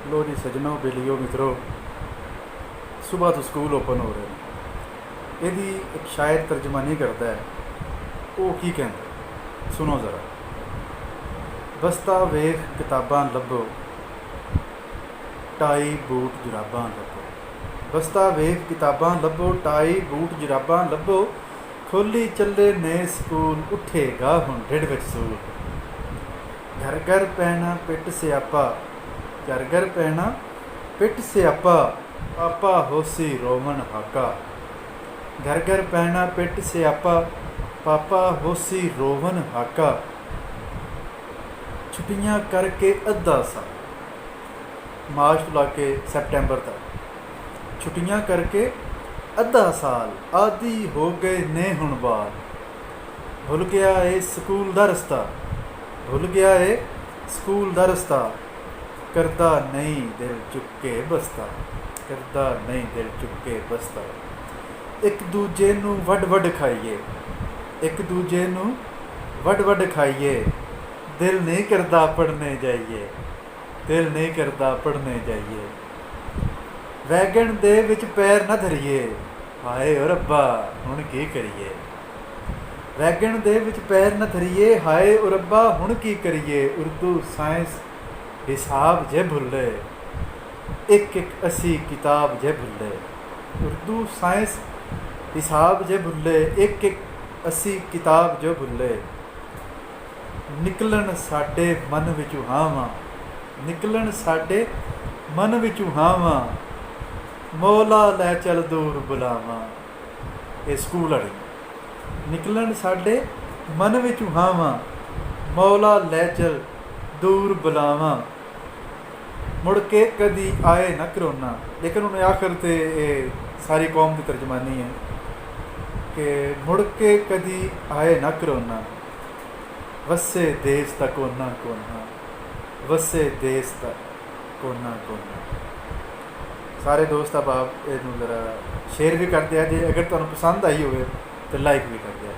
लो जी सजनों बेलियो मित्रों, सुबह तो स्कूल ओपन हो रहे हैं। यदि एक शायर तर्जमा नहीं करता है वो की कहता, सुनो ज़रा। बस्ता वेख किताबां लभो, टाई बूट जुराबां लभो। बस्ता वेख किताबां लभो, टाई बूट जुराबां लभो। खोली चले ने स्कूल, उठेगा हुण ढिड विच सूल। घर घर पैना पिट स्यापा, घर घर पैना पिट स्यापा। पापा होसी रोवन हाका। घर घर पैना पिट स्यापा, पापा होसी रोवन हाका। छुट्टियां करके अद्धा साल, मार्च तो लाके सैप्टेंबर तक, छुट्टियां करके अद्धा साल। आदि हो गए ने हुण बाल। भुल गया है स्कूल दा रस्ता, भुल गया है स्कूल दा रस्ता। करदा नहीं दिल चुक के बसता, करदा नहीं दिल चुक के बसता। एक दूजे नू वड वड खाइए, एक दूजे नू वड वड खाइए। दिल नहीं करदा पढ़ने जाइए, दिल नहीं करदा पढ़ने जाइए। वैगन दे विच पैर न धरिए, हाय ओ रब्बा हुण की करिए। वैगन दे विच पैर न धरिए, हाय ओ रब्बा हुण की करिए। उर्दू साइंस हिसाब जे भुल्ले, एक एक असी किताब जे भुल्ले। उर्दू साइंस हिसाब जे भुल्ले, एक एक असी किताब जो भुल्ले। निकलन साडे मन विचों हावां, निकलन साडे मन विचों हावां। मौला लै चल दूर बुलावां। ये स्कूल वाली। निकलन साडे मन विचों हावां, मौला लै चल दूर बुलावां। मुड़ के कदी आए ना करोना। लेकिन उन्हें आखिर ते सारी कौम की तर्जमानी है कि मुड़ के कदी आए ना करोना। वसे देश दा कोना कोना, वसे देश दा कोना कोना। सारे दोस्त आप इनू जरा शेयर भी कर दिया जे, अगर तुहानू पसंद आई होवे तो लाइक भी कर दिया।